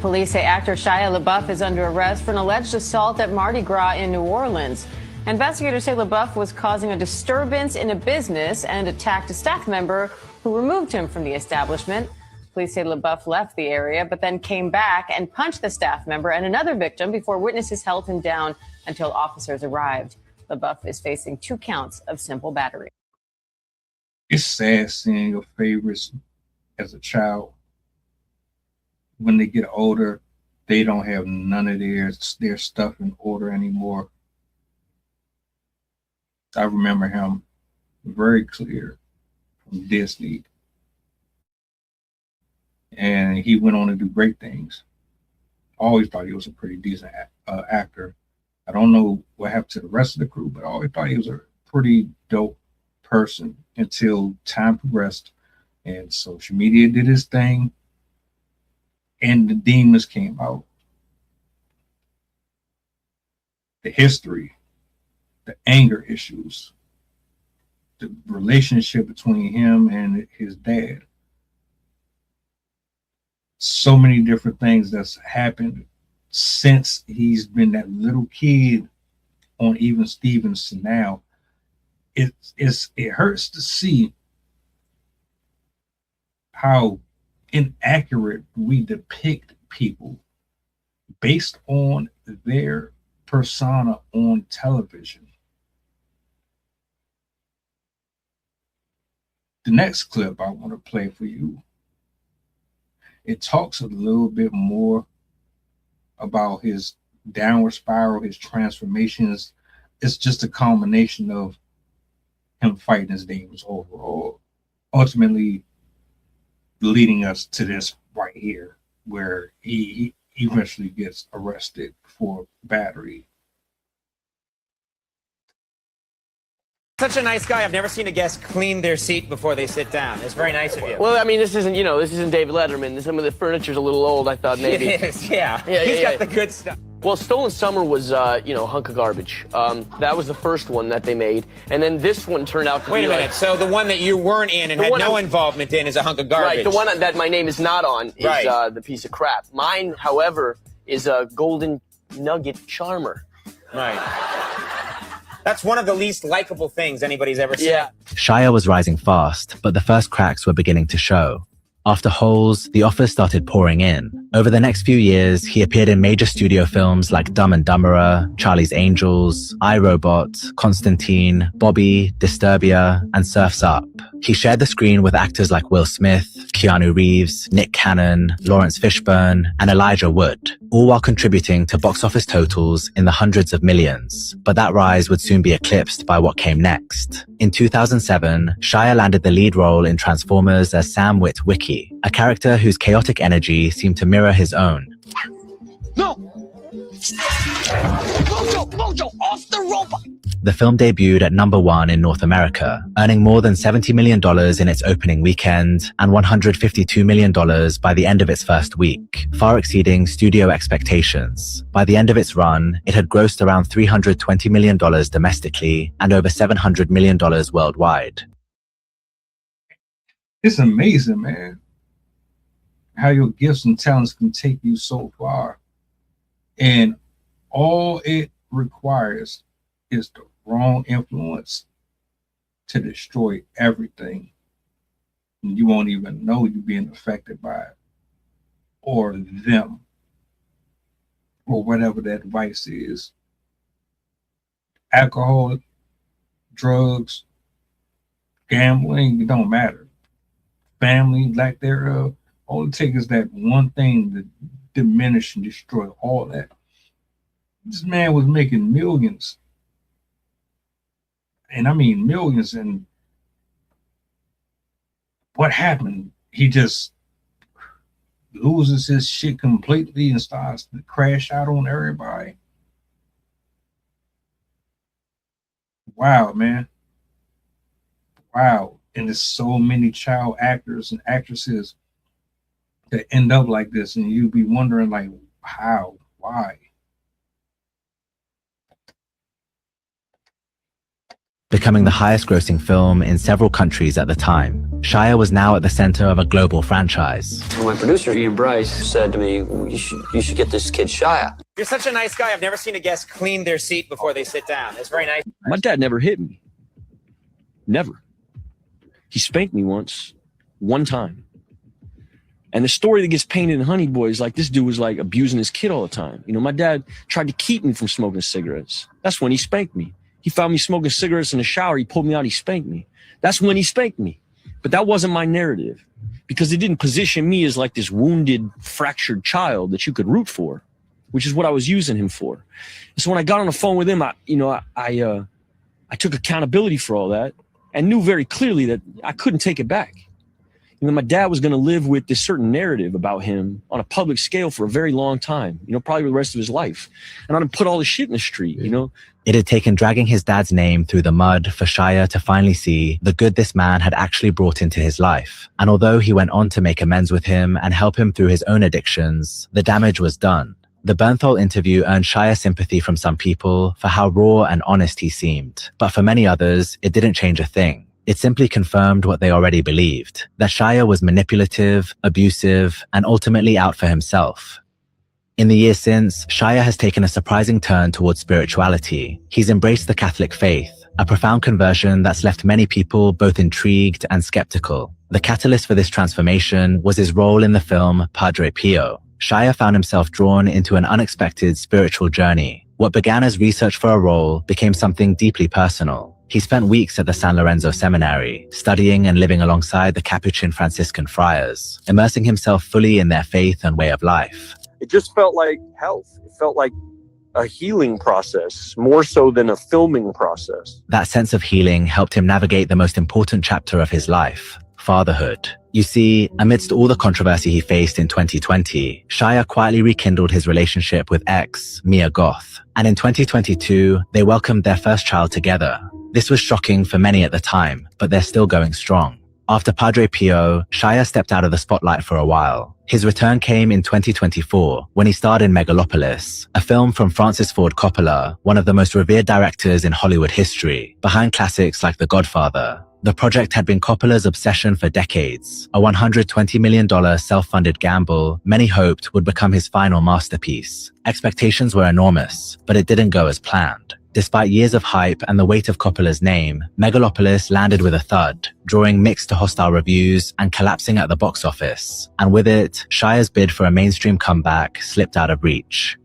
Police say actor Shia Labeouf is under arrest for an alleged assault at Mardi Gras in New Orleans. Investigators say Labeouf was causing a disturbance in a business and attacked a staff member who removed him from the establishment. Police say Labeouf left the area, but then came back and punched the staff member and another victim before witnesses held him down until officers arrived. Labeouf is facing 2 counts of simple battery. It's sad seeing your favorites as a child. When they get older, they don't have none of their stuff in order anymore. I remember him very clear from Disney. And he went on to do great things. I always thought he was a pretty decent actor. I don't know what happened to the rest of the crew, but I always thought he was a pretty dope person until time progressed and social media did its thing and the demons came out. The history, the anger issues, the relationship between him and his dad. So many different things that's happened since he's been that little kid on Even Stevens to now. It hurts to see how inaccurate we depict people based on their persona on television. The next clip I want to play for you, it talks a little bit more about his downward spiral, his transformations. It's just a combination of him fighting his demons overall, ultimately leading us to this right here, where he eventually gets arrested for battery. Such a nice guy. I've never seen a guest clean their seat before they sit down. It's very nice of you. Well, I mean, this isn't David Letterman. Some of the furniture's a little old, I thought maybe. It is, yeah. He's got the good stuff. Well, Stolen Summer was, a hunk of garbage. That was the first one that they made. And then this one turned out to be Wait a minute. So the one that you weren't in and had no involvement in is a hunk of garbage. Right. The one that my name is not on is the piece of crap. Mine, however, is a golden nugget charmer. Right. That's one of the least likable things anybody's ever seen. Yeah. Shia was rising fast, but the first cracks were beginning to show. After Holes, the offers started pouring in. Over the next few years, he appeared in major studio films like Dumb and Dumberer, Charlie's Angels, I, Robot, Constantine, Bobby, Disturbia, and Surf's Up. He shared the screen with actors like Will Smith, Keanu Reeves, Nick Cannon, Lawrence Fishburne, and Elijah Wood, all while contributing to box office totals in the hundreds of millions. But that rise would soon be eclipsed by what came next. In 2007, Shia landed the lead role in Transformers as Sam Witwicky, a character whose chaotic energy seemed to mirror his own. No! Mojo, off the robot! The film debuted at #1 in North America, earning more than $70 million in its opening weekend and $152 million by the end of its first week, far exceeding studio expectations. By the end of its run, it had grossed around $320 million domestically and over $700 million worldwide. It's amazing, man, how your gifts and talents can take you so far. And all it requires is the wrong influence to destroy everything. And you won't even know you're being affected by it, or them, or whatever that vice is. Alcohol, drugs, gambling, it don't matter. Family, lack thereof. All it takes is that one thing to diminish and destroy all that. This man was making millions. And I mean millions. And what happened? He just loses his shit completely and starts to crash out on everybody. Wow, man. Wow. And there's so many child actors and actresses that end up like this, and you'd be wondering, like, how, why? becoming the highest-grossing film in several countries at the time. Shia was now at the center of a global franchise. My producer, Ian Bryce, said to me, you should get this kid Shia. You're such a nice guy. I've never seen a guest clean their seat before they sit down. It's very nice. My dad never hit me. Never. He spanked me once, one time. And the story that gets painted in Honey Boy is like this dude was like abusing his kid all the time. You know, my dad tried to keep me from smoking cigarettes. That's when he spanked me. He found me smoking cigarettes in the shower. He pulled me out. He spanked me. That's when he spanked me. But that wasn't my narrative because it didn't position me as like this wounded, fractured child that you could root for, which is what I was using him for. And so when I got on the phone with him, I took accountability for all that and knew very clearly that I couldn't take it back. You know, my dad was going to live with this certain narrative about him on a public scale for a very long time, you know, probably the rest of his life. And I'm going to put all this shit in the street, you know. It had taken dragging his dad's name through the mud for Shia to finally see the good this man had actually brought into his life. And although he went on to make amends with him and help him through his own addictions, the damage was done. The Bernthal interview earned Shia sympathy from some people for how raw and honest he seemed. But for many others, it didn't change a thing. It simply confirmed what they already believed, that Shia was manipulative, abusive, and ultimately out for himself. In the years since, Shia has taken a surprising turn towards spirituality. He's embraced the Catholic faith, a profound conversion that's left many people both intrigued and skeptical. The catalyst for this transformation was his role in the film Padre Pio. Shia found himself drawn into an unexpected spiritual journey. What began as research for a role became something deeply personal. He spent weeks at the San Lorenzo Seminary, studying and living alongside the Capuchin Franciscan friars, immersing himself fully in their faith and way of life. It just felt like health. It felt like a healing process, more so than a filming process. That sense of healing helped him navigate the most important chapter of his life, fatherhood. You see, amidst all the controversy he faced in 2020, Shia quietly rekindled his relationship with ex, Mia Goth. And in 2022, they welcomed their first child together. This was shocking for many at the time, but they're still going strong. After Padre Pio, Shia stepped out of the spotlight for a while. His return came in 2024 when he starred in Megalopolis, a film from Francis Ford Coppola, one of the most revered directors in Hollywood history, behind classics like The Godfather. The project had been Coppola's obsession for decades, a $120 million self-funded gamble many hoped would become his final masterpiece. Expectations were enormous, but it didn't go as planned. Despite years of hype and the weight of Coppola's name, Megalopolis landed with a thud, drawing mixed to hostile reviews and collapsing at the box office. And with it, Shia's bid for a mainstream comeback slipped out of reach.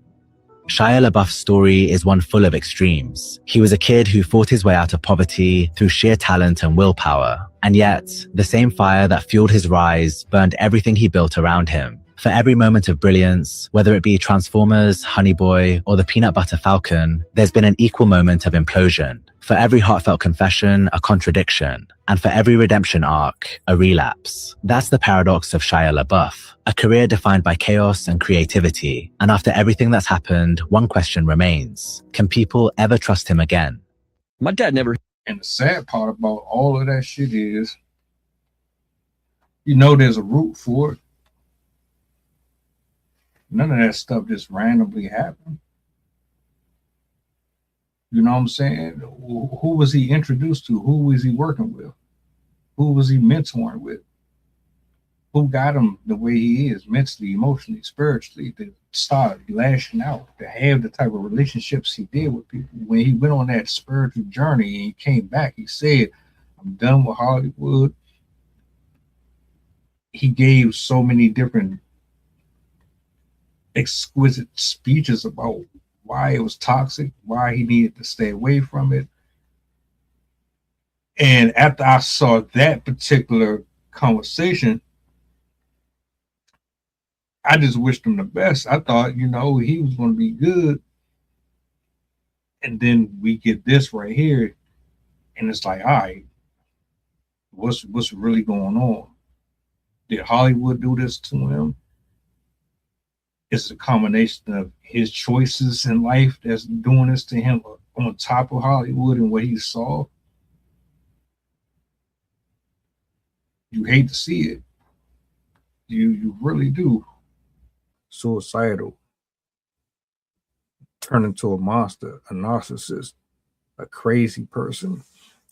Shia Labeouf's story is one full of extremes. He was a kid who fought his way out of poverty through sheer talent and willpower. And yet, the same fire that fueled his rise burned everything he built around him. For every moment of brilliance, whether it be Transformers, Honey Boy, or the Peanut Butter Falcon, there's been an equal moment of implosion. For every heartfelt confession, a contradiction. And for every redemption arc, a relapse. That's the paradox of Shia Labeouf, a career defined by chaos and creativity. And after everything that's happened, one question remains. Can people ever trust him again? My dad never. And the sad part about all of that shit is, you know, there's a root for it. None of that stuff just randomly happened. You know what I'm saying? Who was he introduced to? Who was he working with? Who was he mentoring with? Who got him the way he is mentally, emotionally, spiritually, to start lashing out, to have the type of relationships he did with people? When he went on that spiritual journey and he came back, he said, I'm done with Hollywood. He gave so many different exquisite speeches about why it was toxic, why he needed to stay away from it. And after I saw that particular conversation, I just wished him the best. I thought, you know, he was going to be good. And then we get this right here, and it's like, all right, what's really going on? Did Hollywood do this to him? It's a combination of his choices in life that's doing this to him on top of Hollywood and what he saw. You hate to see it. You really do. Suicidal. Turn into a monster, a narcissist, a crazy person.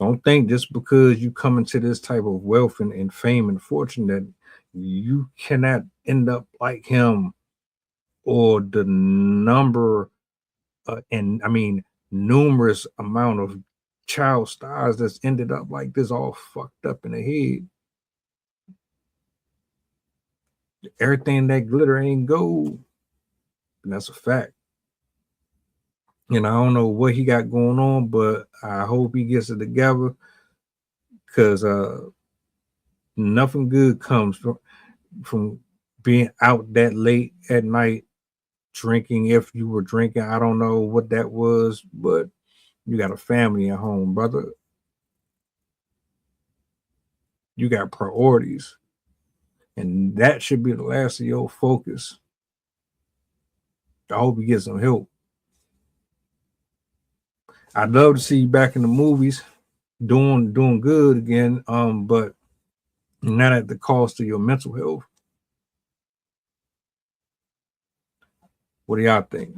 Don't think just because you come into this type of wealth and fame and fortune that you cannot end up like him, or the number and I mean numerous amount of child stars that's ended up like this, all fucked up in the head. Everything that glitter ain't gold. And that's a fact. And I don't know what he got going on, but I hope he gets it together, because nothing good comes from being out that late at night drinking. If you were drinking, I don't know what that was, but you got a family at home, brother. You got priorities, and that should be the last of your focus. I hope you get some help. I'd love to see you back in the movies doing good again, but not at the cost of your mental health. What do y'all think?